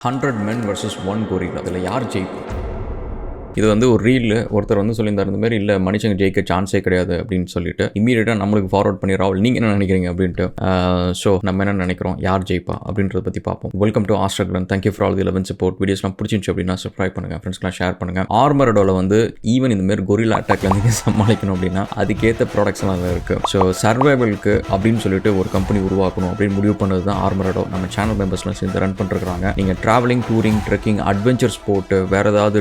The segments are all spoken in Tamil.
100 men versus 1 gorilla. அதில் யார் ஜெயிப்பா? இது வந்து ஒரு ரீல் ஒருத்தர் வந்து சொல்லியிருந்தார், இந்த மாதிரி இல்லை மனுஷங்க ஜெயிக்க சான்ஸே கிடையாது அப்படின்னு சொல்லிட்டு இமீடியட்டாக நம்மளுக்கு ஃபார்வர்ட் பண்ணி ராவல் நீங்கள் என்ன நினைக்கிறீங்க அப்படின்ட்டு. ஸோ நம்ம என்ன நினைக்கிறோம், யார் ஜெயிப்பா அப்படின்றத பற்றி பார்ப்போம். Welcome to Astrogalan. Thank you for all the 11 support. வீடியோஸ்லாம் பிடிச்சிருந்துச்சு அப்படின்னா சப்ஸ்கிரைப் பண்ணுங்கள், ஃப்ரெண்ட்ஸ்லாம் ஷேர் பண்ணுங்கள். ஆர்மரடோவில் வந்து ஈவன் இந்த மாதிரி கொரில்லா அட்டாக்ல நீங்கள் சமாளிக்கணும் அப்படின்னா அதுக்கேற்ற ப்ராடக்ட்ஸ்லாம் அதில் இருக்குது. ஸோ சர்வைவலுக்கு அப்படின்னு சொல்லிட்டு ஒரு கம்பெனி உருவாக்கணும் அப்படின்னு முடிவு பண்ணது தான் ஆர்மரடோ. நம்ம சேனல் மெம்பர்ஸ்லாம் சேர்ந்து ரன் பண்ணிருக்காங்க. நீங்கள் travelling, touring, trekking, adventure sport, வேறு ஏதாவது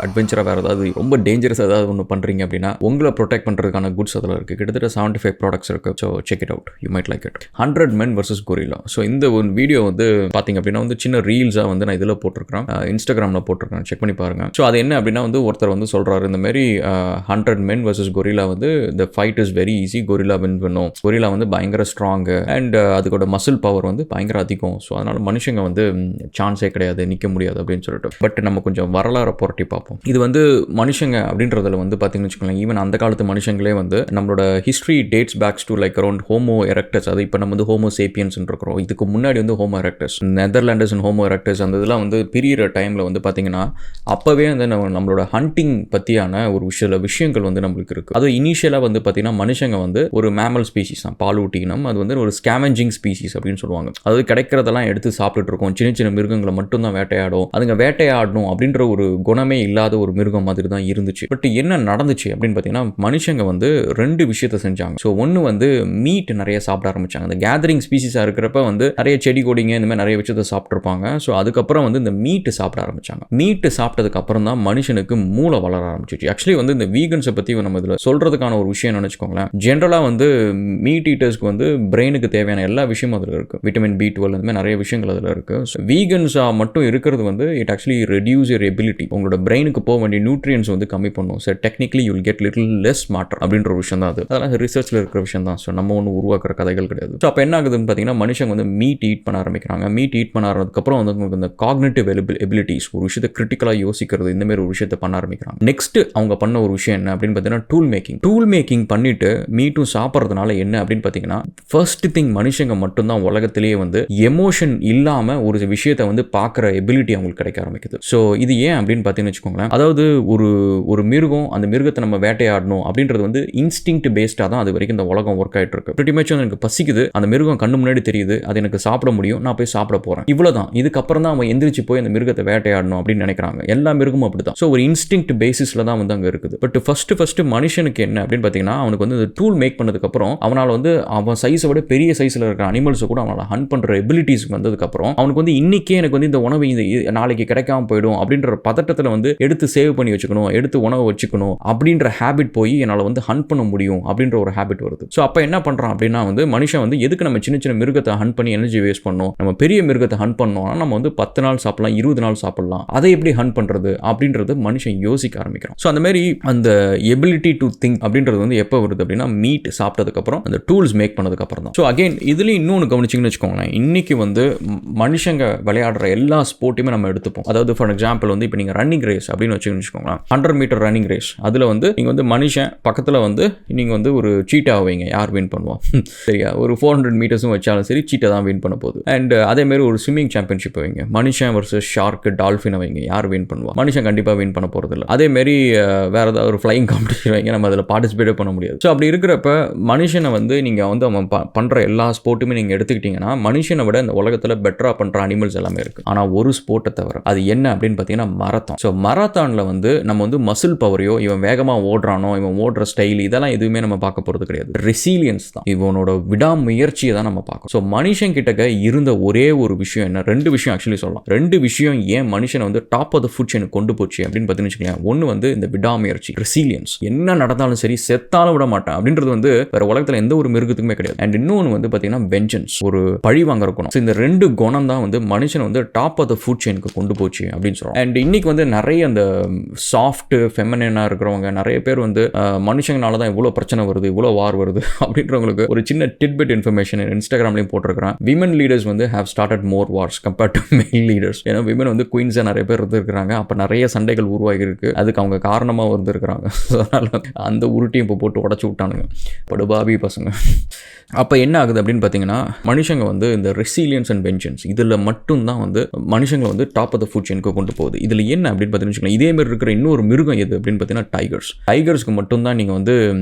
அட்வென்ச்சராக வேறு ஏதாவது ரொம்ப டேஞ்சரஸ் ஏதாவது ஒன்று பண்ணுறீங்க அப்படின்னா உங்களை ப்ரொடெக்ட் பண்ணுறதுக்கான குட்ஸ் அதில் இருக்குது. கிட்டத்தட்ட 75 ப்ராடக்ட்ஸ் இருக்குது. So check it out, you might like it. 100 men versus gorilla. So இந்த ஒரு வீடியோ வந்து பார்த்தீங்க அப்படின்னா வந்து சின்ன ரீல்ஸாக வந்து நான் இதில் போட்டிருக்கிறேன், இன்ஸ்டாகிராமில் போட்டிருக்கேன், செக் பண்ணி பாருங்கள். ஸோ அது என்ன அப்படின்னா வந்து ஒருத்தர் வந்து சொல்கிறாரு, இந்த மாதிரி 100 men versus gorilla வந்து the fight is very easy, gorilla win பண்ணும். gorilla வந்து பயங்கர ஸ்ட்ராங்கு அண்ட் அதுக்கோட மசில் பவர் வந்து பயங்கர அதிகம். ஸோ அதனால் மனுஷங்க வந்து சான்ஸே கிடையாது, நிற்க முடியாது அப்படின்னு சொல்லிட்டு. பட் நம்ம கொஞ்சம் வரலாறு புரட்டி பார்ப்போம். இது வந்து மனுஷங்க அப்படின்றதுல வந்து பார்த்தீங்கன்னு வச்சுக்கோங்களேன், ஈவன் அந்த காலத்து மனுஷங்களே வந்து நம்மளோட history dates backs to like around homo erectus. அது இப்போ நம்ம வந்து ஹோமோ சேப்பியன்ஸ் இருக்கிறோம். இதுக்கு முன்னாடி வந்து homo erectus, Neanderthals and homo erectus அந்த இதெல்லாம் வந்து பிரியிற டைமில் வந்து பார்த்தீங்கன்னா அப்போவே வந்து நம்மளோட ஹண்டிங் பற்றியான ஒரு விஷயங்கள் வந்து நம்மளுக்கு இருக்குது. அது இனிஷியலாக வந்து பார்த்தீங்கன்னா மனுஷங்க வந்து ஒரு மேமல் ஸ்பீசிஸ் தான், பாலூட்டினம். அது வந்து ஒரு ஸ்கேவெஞ்சிங் ஸ்பீசிஸ் அப்படின்னு சொல்லுவாங்க. அதாவது கிடைக்கிறதெல்லாம் எடுத்து சாப்பிட்டுட்டு இருக்கோம். சின்ன சின்ன மிருகங்களை மட்டும்தான் வேட்டையாடும். அதுங்க வேட்டையாடணும் அப்படின்ற ஒரு குணமே இல்லாத ஒரு மிருகம் மாதிரி தான் இருந்துச்சு. பட் என்ன நடந்துச்சு அப்படின்னு பார்த்தீங்கன்னா மனுஷங்க வந்து ரெண்டு விஷயத்த செஞ்சாங்க. ஸோ ஒன்று வந்து மீட் நிறைய சாப்பிட ஆரம்பிச்சாங்க. அந்த கேதரிங் ஸ்பீசிஸாக இருக்கிறப்ப வந்து நிறைய செடி கொடிங்க இந்த மாதிரி நிறைய விஷயத்த சாப்பிட்ருப்பாங்க. ஸோ அதுக்கப்புறம் வந்து இந்த மீட்டு சாப்பிட ஆரம்பிச்சாங்க. மீட்டு சாப்பிட்டதுக்கு அப்புறம் தான் மனுஷனுக்கு மூளை வளர ஆரம்பிச்சிச்சு. ஆக்சுவலி வந்து இந்த வீகன்ஸை பற்றி நம்ம இதில் சொல்றதுக்கான ஒரு விஷயம் நினச்சிக்கோங்களேன். ஜென்ரலாக வந்து மீட் ஈட்டர்ஸ்க்கு வந்து பிரெயினுக்கு தேவையான எல்லா விஷயமும் அதில் இருக்குது. விட்டமின் B12 இந்த மாதிரி நிறைய விஷயங்கள் அதில் இருக்குது. ஸோ வீகன்ஸாக மட்டும் இருக்கிறது வந்து it actually reduce your ability. உங்களோட பிரெயினுக்கு போக வேண்டிய நியூட்ரியன்ஸ் வந்து கம்மி பண்ணும். So technically you will get little less smarter அப்படின்ற ஒரு விஷயம் தான் அது. அதெல்லாம் ரிசர்ச்சில் இருக்கிற விஷயம் தான். ஸோ நம்ம ஒன்று உருவாக்குற கதைகள் கிடையாது. ஸோ அப்போ என்ன ஆகுதுன்னு பார்த்தீங்கன்னா மனுஷங்க வந்து மீட் ஈட் பண்ண ஆரம்பிக்கிறாங்க. மீட் ஈட் பண்ண ஆரம்பிச்சதுக்கப்புறம் வந்து உங்களுக்கு இந்த காக்னிட்டிவ் எபிலிட்டிஸ், ஒரு விஷயத்தை கிரிட்டிக்கலாக யோசிக்கிறது, இந்த மாதிரி ஒரு விஷயத்தை பண்ண ஆரம்பிக்கிறாங்க. நெக்ஸ்ட் அவங்க பண்ண ஒரு விஷயம் என்ன அப்படின்னு பார்த்தீங்கன்னா டூல் மேக்கிங் பண்ணிட்டு மீட்டும் சாப்பிட்றதுனால என்ன அப்படின்னு பார்த்தீங்கன்னா ஃபர்ஸ்ட் திங் மனுஷங்க மட்டும்தான் உலகத்திலேயே வந்து எமோஷன் இல்லாமல் ஒரு விஷயத்தை வந்து பார்க்குற எபிலிட்டி அவங்களுக்கு கிடைக்க ஆரம்பிக்குது. ஸோ இது ஏன் அப்படின்னு பார்த்தீங்கன்னு வச்சுக்கோங்களேன், அதாவது ஒரு மிருகம், அந்த மிருகத்தை நம்ம வேட்டையாடணும் அப்படின்றது வந்து இன்ஸ்டிங்க்ட் பேஸ்டாக தான் அது வரைக்கும் இந்த உலகம் ஒர்க் ஆகிட்டு இருக்கு. பிரிட்டி மச் எனக்கு பசிக்குது, அந்த மிருகம் கண்ணு முன்னாடி தெரியுது, அது எனக்கு சாப்பிட முடியும், நான் போய் சாப்பிட போகிறேன், இவ்வளோதான். இதுக்கப்புறம் தான் அவன் எந்திரிச்சு போய் அந்த மிருகத்தை வேட்டையாடணும் அப்படின்னு நினைக்கிறாங்க. எல்லா மிருகமும் அப்படி தான். ஸோ ஒரு இன்ஸ்டிங்க்ட் பேசிஸில் தான் வந்து அங்கே இருக்குது. பட் ஃபர்ஸ்ட் மனுஷனுக்கு என்ன அப்படின்னு பார்த்தீங்கன்னா அவனுக்கு வந்து இந்த டூல் மேக் பண்ணதுக்கப்புறம் அவனால் வந்து அவன் சைஸை விட பெரிய சைஸில் இருக்கிற அனிமல்ஸை கூட அவனால் ஹண்ட் பண்ணுற எபிலிட்டிஸ் வந்ததுக்கப்புறம் அவனுக்கு வந்து இன்னைக்கே எனக்கு வந்து இந்த உணவு நாளைக்கு கிடைக்காம போயிடும் அப்படின்ற பதட்டத்தில் வந்து எடுத்து சேவ் பண்ணி வச்சுக்கணும், எடுத்து உணவு வச்சுக்கணும் அப்படின்ற ஹேபிட் போய் என்னால் வந்து ஹண்ட் பண்ண முடியும் அப்படின்ற ஒரு ஹேபிட் வருது. ஸோ அப்போ என்ன பண்ணுறான் அப்படின்னா வந்து மனுஷன் வந்து எதுக்கு நம்ம சின்ன சின்ன மிருகத்தை ஹண்ட் பண்ணி எனர்ஜி வேஸ்ட் பண்ணணும், நம்ம பெரிய மிருகத்தை ஹண்ட் பண்ணோம்னா நம்ம வந்து 10 நாள் சாப்பிடலாம், 20 நாள் சாப்பிடலாம், அதை எப்படி ஹண்ட் பண்ணுறது அப்படின்றது மனுஷன் யோசிக்க ஆரம்பிக்கிறான். ஸோ அந்த மாதிரி அந்த எபிலிட்டி டு திங்க் அப்படின்றது வந்து எப்போ வருது அப்படின்னா மீட் சாப்பிட்டதுக்கப்புறம், அந்த டூல்ஸ் மேக் பண்ணதுக்கப்புறம் தான். ஸோ அகைன் இதுலேயும் இன்னொன்று கவனிச்சிங்கன்னு வச்சுக்கோங்களேன், இன்னைக்கு வந்து மனுஷங்க விளையாடுற எல்லா ஸ்போர்ட்டையுமே நம்ம எடுத்துப்போம். அதாவது ஃபார் எக்ஸாம்பிள் வந்து இப்போ நீங்கள் ரன்னிங் ரேஸ் அப்படின்னு வச்சுக்கோங்களேன், 100 மீட்டர் ரன்னிங் ரேஸ். அதில் வந்து நீங்கள் வந்து மனுஷன் பக்கத்தில் வந்து நீங்கள் வந்து ஒரு சீட்டா வைங்க, யார் வின் பண்ணுவோம் சரியா? ஒரு 400 மீட்டர்ஸும் வச்சாலும் சரி சீட்டை தான் வின் பண்ண போகுது. அண்ட் அதேமாரி ஒரு ஸ்விம்மிங் சாம்பியன்ஷிப் வைங்க, மனுஷன் வர்சஸ் ஷார்க், டால்ஃபினை வைங்க, யார் வின் பண்ணுவா? மனுஷன் கண்டிப்பாக வின் பண்ண போகிறது இல்லை. அதேமாரி வேற ஏதாவது ஒரு ஃப்ளைங் காம்படிஷன் வைங்க, நம்ம அதில் பார்ட்டிசிபேட் பண்ண முடியாது. ஸோ அப்படி இருக்கிறப்ப மனுஷனை வந்து நீங்கள் வந்து அவன் பண்ணுற எல்லா ஸ்போர்ட்டுமே நீங்கள் எடுத்துக்கிட்டிங்கன்னா மனுஷனை விட இந்த உலகத்தில் பெட்டராக பண்ணுற அனிமல்ஸ் எல்லாமே இருக்குது. ஆனால் ஒரு ஸ்போர்ட்டை தவிர. அது என்ன அப்படின்னு பார்த்தீங்கன்னா மராத்தான். ஸோ மராத்தானில் வந்து நம்ம வந்து மசில் பவரையோ, இவன் வேகமாக ஓடுறானோ, இவன் ஓடுற ஸ்டைல், இதெல்லாம் எதுவுமே நம்ம பார்க்க போகிறது கிடையாது. ரெசிலியன்ஸ் தான், இவனோட விடாமுயற்சியை தான் நம்ம பார்க்கணும். ஸோ மனுஷன் கிட்டக்க இருந்த ஒரே ஒரு விஷயம் என்ன, 2 விஷயம் ஆக்சுவலி சொல்லலாம். 2 விஷயம் ஏன் மனுஷனை வந்து top of the food chain கொண்டு போச்சு அப்படின்னு பார்த்தீங்கன்னு வச்சுக்கோங்களேன். ஒன்று வந்து இந்த விடாமுயற்சி, ரெசிலியன்ஸ், என்ன நடந்தாலும் சரி செத்தாலும் விட மாட்டேன் அப்படின்றது வந்து வேற உலகத்தில் எந்த ஒரு மிருகத்துக்குமே கிடையாது. அண்ட் இன்னொன்று வந்து பார்த்தீங்கன்னா வெஞ்சன்ஸ், ஒரு பழி வாங்க இருக்கணும். இந்த 2 குணம் தான் வந்து மனுஷனை வந்து டாப் ஆஃப் த ஃபுட் செயினுக்கு கொண்டு போச்சு அப்படின்னு சொல்றோம். அண்ட் இன்னைக்கு வந்து நிறைய அந்த சாஃப்ட் ஃபெமினினாக இருக்கிறவங்க நிறைய பேர் வந்து மனுஷங்கனால தான் இவ்வளோ பிரச்சனை வருது, இவ்வளோ வார் வருது அப்படின்றவங்களுக்கு ஒரு சின்ன டிட்பிட் இன்ஃபர்மேஷன் இன்ஸ்டாகிராம்லையும் போட்டிருக்கிறேன். விமன் லீடர்ஸ் வந்து have started more Wars compared to mail leaders. ஏன்னா விமன் வந்து குயின்ஸாக நிறைய பேர் இருந்திருக்கிறாங்க. அப்போ நிறைய சண்டைகள் உருவாகி இருக்கு. அதுக்கு அவங்க காரணமாக இருந்திருக்கிறாங்க. அதனால் அந்த உருட்டியும் இப்போ போட்டு உடச்சி விட்டானுங்க படுபாபி பசங்க. அப்போ என்ன ஆகுது அப்படின்னு பார்த்தீங்கன்னா, மனுஷங்க வந்து இந்த ரெசிலியன்ஸ் அண்ட் வெஞ்சன்ஸ் இதில் மட்டும்தான் வந்து மனுஷங்களை வந்து டாப் ஆஃப் த ஃபுட் செயினுக்கு கொண்டு போகுது. இதில் என்ன அப்படின்னு பார்த்தீங்கன்னா, இதேமாதிரி இருக்கிற இன்னொரு மிருகம் எது அப்படின்னு பார்த்தீங்கன்னா டைகர்ஸ்க்கு மட்டும்தான் நீங்கள் வந்து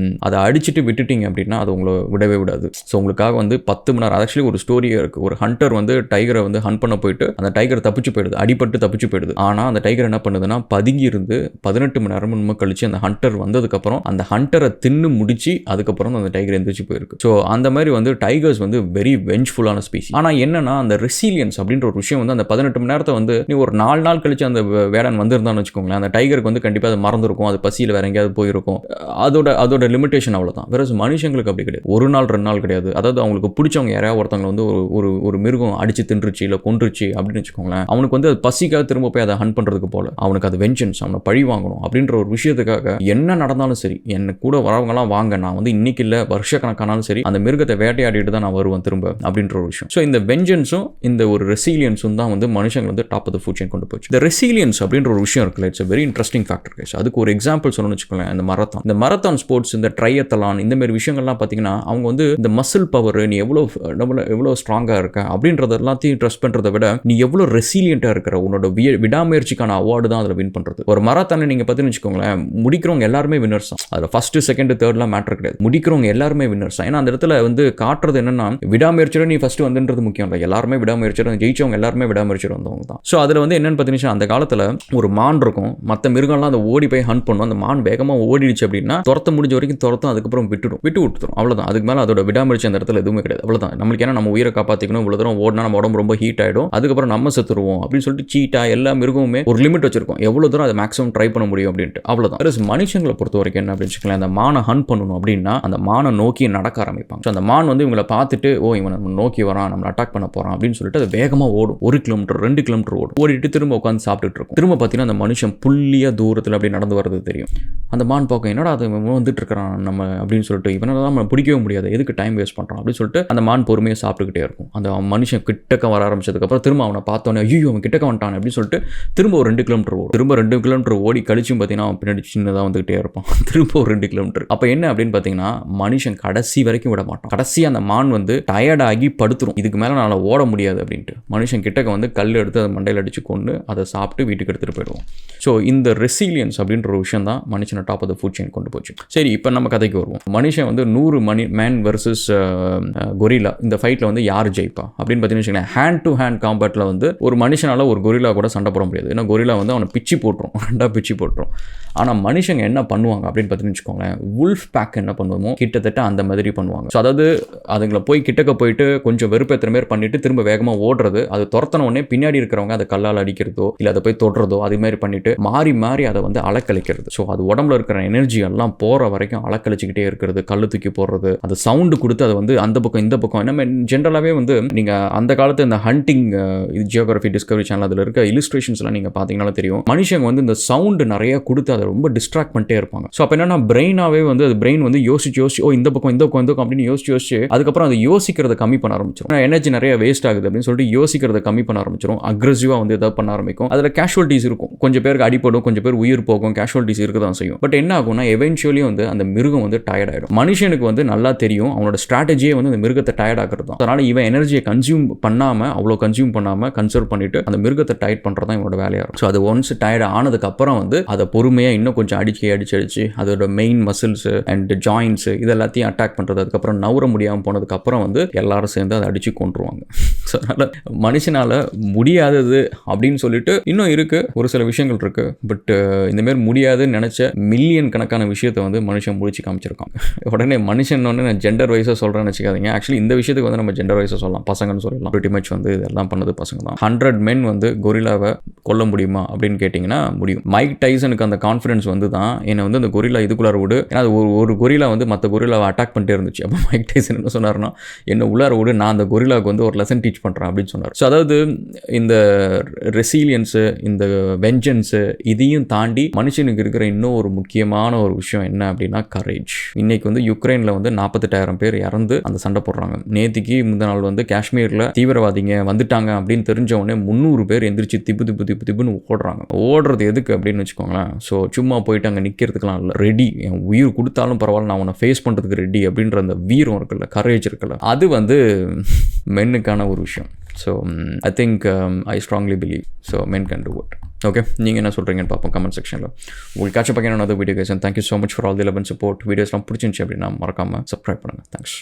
அதை அடிச்சுட்டு விட்டுட்டீங்க அப்படின்னா அது உங்களை விடவே விடாது. ஸோ உங்களுக்காக வந்து 10 மணி நேரம் ஆக்சுவலி ஒரு ஸ்டோரியே இருக்குது. ஒரு ஹண்டர் வந்து டைகரை வந்து ஹண்ட் பண்ண போயிட்டு அந்த டைகர் தப்பிச்சு போயிடுது, அடிபட்டு தப்பிச்சு போயிடுது. ஆனால் அந்த டைகர் என்ன பண்ணுதுன்னா பதுங்கி இருந்து 18 மணி நேரம் கழிச்சு அந்த ஹண்டர் வந்ததுக்கப்புறம் அந்த ஹண்டரை தின்னு முடிச்சு அதுக்கப்புறம் அந்த டைகர் எந்திரிச்சு போயிருக்கு. ஸோ அந்த மாதிரி வந்து டைகர்ஸ் வந்து வெரி வெஞ்ச்ஃபுல்லான ஸ்பீசி. ஆனால் என்னன்னா அந்த ரெசிலியன்ஸ் அப்படின்ற ஒரு விஷயம் வந்து அந்த 18 மணி நேரத்தை வந்து நீ ஒரு 4 நாள் கழிச்சு அந்த வேடன் வந்திருந்தான்னு வச்சுக்கோங்களேன், அந்த டைகருக்கு வந்து கண்டிப்பாக அது மறந்துருக்கும், அது பசியில் வேற எங்கேயாவது போயிருக்கும். அதோட லிமிடேஷன் அவ்வளோதான். வேற மனுஷங்களுக்கு அப்படி கிடையாது. 1 நாள் 2 நாள் கிடையாது. அதாவது அவங்களுக்கு பிடிச்சவங்க யாராவது ஒருத்தவங்க வந்து ஒரு மிருகம் அடிச்சு தின்றுச்சு இல்லை கொன்றுச்சு அப்படின்னு வச்சுக்கோங்களேன், அவனுக்கு வந்து அது பசிக்காக திரும்ப போய் அதை ஹண்ட் பண்ணுறதுக்கு போல அவனுக்கு அது வெஞ்சன்ஸ், அவனை பழி வாங்கணும் அப்படின்ற ஒரு விஷயத்துக்காக என்ன நடந்தாலும் சரி, என்ன கூட வரவங்கலாம் வாங்க, நான் வந்து இன்னைக்கு இல்லை வருஷக்கணக்கானாலும் சரி அந்த மிருகத்தை வேட்டையாடிட்டு தான் நான் வருவேன் திரும்ப அப்படின்ற ஒரு விஷயம். ஸோ இந்த வெஞ்சன்ஸும் இந்த ஒரு ரெசிலியன்ஸும் தான் வந்து மனுஷங்க வந்து top of the food chain கொண்டு போச்சு. இந்த ரெசிலியன்ஸ் அப்படின்ற ஒரு விஷயம் இருக்குல்ல, it's very interesting factor guys. அதுக்கு ஒரு எக்ஸாம்பிள் சொல்லணும்னு வச்சுக்கோங்களேன், இந்த மரத்தான் ஸ்போர்ட்ஸ், இந்த ட்ரையத்தலான், இந்த மாதிரி விஷயங்கள்லாம் பார்த்தீங்கன்னா அவங்க வந்து இந்த மசில் பவர், நீ எவ்வளோ ஸ்ட்ராங்காக இருக்க அப்படின்றத எல்லாத்தையும் ட்ரெஸ் பண்ணுறதை விட நீ எவ்வளோ ரெசிலியண்ட்டாக இருக்கிற, உன்னோட விடாமுயற்சிக்கான அவார்டு தான் அதில் வின் பண்ணுறது. ஒரு மரத்தானை நீங்கள் பார்த்தீங்கன்னு வச்சுக்கோங்களேன், முடிக்கிறவங்க எல்லாருமே வின்னர்ஸ் தான். அதில் ஃபர்ஸ்ட் செகண்ட் தேர்ட்லாம் மேட்டர் கிடையாது, முடிக்கிறவங்க எல்லாருமே வின்னர்ஸ் தான். ஏன்னா அந்த இடத்துல வந்து காட்டுறது என்னன்னா விடாமுயற்சியோட நீ ஃபர்ஸ்ட் வந்துன்றது முக்கியம் இல்லை, எல்லாருமே விடாமுயற்சியோட ஜெயிச்சவங்க எல்லாருமே விடாமுயற்சியோட வந்தவங்க தான். ஸோ அதில் வந்து என்னன்னு பார்த்தீங்கன்னா, அந்த காலத்தில் ஒரு மான் இருக்கும், மற்ற மிருகம்லாம் அந்த ஓடி போய் ஹண்ட் பண்ணும், அந்த மான் வேகமாக ஓடிடுச்சு அப்படின்னா துரத்த முடிஞ்ச வரைக்கும் துரத்தும், அதுக்கப்புறம் விட்டுவிட்டுரும், அவ்வளோதான். அதுக்கு மேலே அதோட விடாமுயற்சி அந்த இடத்துல எதுவுமே கிடையாது, அவ்வளோதான். நம்மளுக்கு ஏன்னா நம்ம உயிரை காப்பாற்றிக்கணும், இவ்வளோ தூரம் ஓடினா நம்ம உடம்பு ரொம்ப ஹீட் ஆகிடும், அதுக்கப்புறம் நம்ம செத்துருவோம் அப்படின்னு சொல்லிட்டு சீட்டா எல்லா மிருகமுமே ஒரு லிமிட் வச்சிருக்கோம், எவ்வளோ தூரம் அதை மேக்ஸிமம் ட்ரை பண்ண முடியும் அப்படின்ட்டு, அவ்வளோதான். மனுஷங்களை பொறுத்த வரைக்கும் என்ன அப்படின்னு வச்சுக்கலாம், அந்த மானை ஹண்ட் பண்ணணும் அப்படின்னா அந்த மானை நோக்கி நடக்க ஆரம்பிப்பாங்க. ஸோ அந்த மான் வந்து இவங்களை பார்த்துட்டு ஓ இவன் நம்ம நோக்கி வரான், நம்ம அட்டாக் பண்ண போகிறான் அப்படின்னு சொல்லிட்டு அது வேகமாக ஓடும். 1 கிலோமீட்டர் 2 கிலோமீட்டர் ஓடிட்டு திரும்ப உட்காந்து சாப்பிட்டுட்டு இருக்கும். திரும்ப பார்த்தீங்கன்னா அந்த மனுஷன் புள்ளியாக தூரத்தில் அப்படி நடந்து வர்றது தெரியும். அந்த மான் பார்க்கும், என்னடா அது வந்துட்டு இருக்கிறான் நம்ம அப்படின்னு சொல்லிட்டு, இவனால தான் நம்ம பிடிக்கவே முடியாது, எதுக்கு டைம் வேஸ்ட் பண்ணுறான் அப்படின்னு சொல்லிட்டு அந்த மான் பொறுமையாக சாப்பிட்டுக்கிட்டே இருக்கும். அந்த மனுஷன் கிட்டக்க வர ஆரம்பிச்சதுக்கப்புறம் திரும்ப அவனை பார்த்தோன்னே ஐயோ அவன் கிட்டக்க வந்துட்டான் அப்படின்னு சொல்லிட்டு திரும்ப ஒரு 2 கிலோமீட்டர் ஓடும். திரும்ப 2 கிலோமீட்டர் ஓடி கழிச்சும் பார்த்தீங்கன்னா அவன் பின்னாடி சின்னதாக வந்துகிட்டே இருப்பான். திரும்ப ஒரு 2 கிலோமீட்டர். அப்போ என்ன அப்படின்னு பார்த்தீங்கன்னா மனுஷன் கடைசி வரைக்கும் விட மாட்டான். கடைசி அந்த மான் வந்து டயர்டாகி படுத்துரும், இதுக்கு மேலே நான் ஓட முடியாது அப்படின்ட்டு. மனுஷன் கிட்டக்க வந்து கல் எடுத்து அதை மண்டையில் அடிச்சு கொண்டு அதை சாப்பிட்டு வீட்டுக்கு எடுத்துகிட்டு போயிடுவோம். ஸோ இந்த ரெசிலியன்ஸ் அப்படின்ற ஒரு விஷயம் தான் மனுஷனை top of the food chain கொண்டு போச்சு. சரி, இப்போ நம்ம கதைக்கு வருவோம். மனுஷன் வந்து 100 மேன் வர்சஸ் கொரிலா, இந்த ஃபைட்டில் வந்து யார் ஜெயிப்பா அப்படின்னு பார்த்தீங்கன்னா, ஹேண்ட் டு ஹேண்ட் காம்பேட்டில் வந்து ஒரு மனுஷனால ஒரு கொரிலா கூட சண்டை போட முடியாது. ஏன்னா கொரிலா வந்து அவனை பிச்சு போட்டுரும், 2 பிச்சு போட்டுரும். ஆனால் மனுஷங்க என்ன பண்ணுவாங்க அப்படின்னு பார்த்தீங்கன்னு வச்சுக்கோங்களேன், உல்ஃப் பேக் என்ன பண்ணுவோமோ கிட்டத்தட்ட அந்த மாதிரி பண்ணுவாங்க. ஸோ அதாவது அதுங்களை போய் கிட்டக்க போயிட்டு கொஞ்சம் வெறுப்பேற்ற மாதிரி பண்ணிட்டு திரும்ப வேகமாக ஓடுறது, அது துரத்தின உடனே பின்னாடி இருக்கிறவங்க அதை கல்லால் அடிக்கிறதோ இல்லை அதை போய் தொடுறதோ அது மாதிரி பண்ணிட்டு மாறி மாறி அதை வந்து அலக்கழிக்கிறது. ஸோ அது உடம்புல இருக்கிற எனர்ஜி எல்லாம் போகிற வரைக்கும் அலக்கழிச்சிக்கிட்டே இருக்கிறது, கல்லு தூக்கி போடுறது, அது சவுண்டு கொடுத்து அதை வந்து அந்த பக்கம் இந்த பக்கம். என்ன ஜென்ரலாகவே வந்து நீங்கள் அந்த காலத்து இந்த ஹண்டிங் ஜியோகிராஃபி டிஸ்கவரி சேனல் அதில் இருக்க இலிஸ்ட்ரேஷன்ஸ்லாம் நீங்கள் பார்த்தீங்கன்னா தெரியும், மனுஷங்க வந்து இந்த சவுண்டு நிறைய கொடுத்து அதை ரொம்ப டிஸ்ட்ராக்ட் பண்ணிட்டே இருப்பாங்க. ஸோ அப்போ என்னன்னா பிரெயினாகவே வந்து அது பிரெயின் வந்து யோசிச்சு ஓ இந்த பக்கம் அப்படின்னு யோசிச்சு அதுக்கப்புறம் அதை யோசிக்கிறத கம்மி பண்ண ஆரம்பிச்சிடும். எனர்ஜி நிறைய வேஸ்ட் ஆகுது அப்படின்னு சொல்லிட்டு யோசிக்கிறத கம்மி பண்ண ஆரம்பிச்சிடும், அக்ரெசிவாக வந்து எதாவது பண்ண ஆரம்பிக்கும். அதில் கேஷுவல்ட்டிஸ் இருக்கும், கொஞ்சம் பேருக்கு அடிப்படும், கொஞ்சம் பேர் உயிர் போகும், கேஷுவல்ட்டிஸ் இருக்க தான் செய்யும். பட் என்ன ஆகும்னா எவென்ச்சுவலி வந்து அந்த மிருகம் வந்து டயர்ட் ஆகிடும். மனுஷனுக்கு வந்து நல்லா தெரியும் அவனோட ஸ்ட்ராட்டஜியே வந்து அந்த மிருகத்தை டயர்ட் ஆகிறது தான். அதனால் இவன் எனர்ஜியை கன்சியூம் பண்ணாமல் கன்சர்வ் பண்ணிட்டு அந்த மிருகத்தை டயர்ட் பண்ணுறது தான் இவனோட வேலையாக இருக்கும். ஸோ அது ஒன்ஸ் டயர்ட் ஆனதுக்கு அப்புறம் வந்து அதை பொறுமையாக இன்னும் கொஞ்சம் அடிச்சு அதோட மெயின் மசில்ஸ் அண்ட் ஜாயின்ஸ் இது எல்லாத்தையும் அட்டாக் பண்ணுறது, அதுக்கப்புறம் நவுற முடியாமல் போனதுக்கப்புறம் வந்து எல்லாரும் சேர்ந்து அதை அடித்து கொண்டுருவாங்க. ஸோ அதனால் மனுஷனால் முடியாதது அப்படின்னு சொல்லிட்டு இன்னும் இருக்குது, ஒரு சில விஷயங்கள் இருக்குது. பட் இந்தமாரி முடியாதுன்னு நினச்ச மில்லியன் கணக்கான விஷயத்தை வந்து மனுஷன் முடிச்சு காமிச்சிருக்காங்க. உடனே மனுஷன் ஒன்று நான் ஜெண்டர் வைஸாக சொல்கிறேன்னு வச்சுக்காதீங்க. ஆக்சுவலி இந்த விஷயத்துக்கு வந்து நம்ம ஜெண்டர் வைஸாக சொல்லலாம், பசங்கன்னு சொல்லலாம். பிரிட்டி மச் வந்து இதெல்லாம் பண்ணது பசங்க தான். 100 men வந்து கொரிலாவை கொல்ல முடியுமா அப்படின்னு கேட்டிங்கன்னா முடியும். மைக் டைசனுக்கு அந்த கான்ஃபிடன்ஸ் வந்து தான் என்னை வந்து அந்த கொரில்லா இதுக்குள்ளார விடு, ஏன்னா அது ஒரு கொரில்லா வந்து மற்ற கொரில்லாவை அட்டாக் பண்ணிட்டே இருந்துச்சு. அப்போ மைக் டைசன் என்ன சொன்னார்னா, என்ன உள்ளார விடு, நான் அந்த கொரில்லாவுக்கு வந்து ஒரு லெசன் டீச் பண்ணுறேன் அப்படின்னு சொன்னார். ஸோ அதாவது இந்த ரெசிலியன்ஸு, இந்த வெஞ்சன்ஸு, இதையும் தாண்டி மனுஷனுக்கு இருக்கிற இன்னும் ஒரு முக்கியமான ஒரு விஷயம் என்ன அப்படின்னா கரேஜ். இன்னைக்கு வந்து யுக்ரைனில் வந்து 48,000 பேர் இறந்து அந்த சண்டை போடுறாங்க. நேற்றுக்கு முந்த நாள் வந்து காஷ்மீரில் தீவிரவாதிங்க வந்துட்டாங்க அப்படின்னு தெரிஞ்ச உடனே 300 பேர் எந்திரிச்சு திப்புன்னு ஓடுறாங்க. ஓடுறது எதுக்கு அப்படின்னு வச்சுக்கோங்களேன். ஸோ சும்மா போயிட்டு அங்கே நிற்கிறதுக்கெலாம் இல்லை, ரெடி, என் உயிர் கொடுத்தாலும் பரவாயில்ல, நான் உன்னை ஃபேஸ் பண்ணுறதுக்கு ரெடி அப்படின்ற அந்த வீரம் இருக்குல்ல, கரேஜ் இருக்குல்ல, அது வந்து மென்னுக்கான ஒரு விஷயம். So I think I strongly believe so men can do it. Okay, நீங்கள் என்ன சொல்கிறீங்கன்னு பார்ப்போம் கமெண்ட் செக்ஷனில். உங்களுக்கு கேட்சப் பண்ண video guys, and thank you so much for all the love and support. வீடியோஸ்லாம் பிடிச்சிருந்துச்சு அப்படின்னா மறக்காமல் சப்ஸ்கிரைப் பண்ணுங்கள். தேங்க்ஸ்.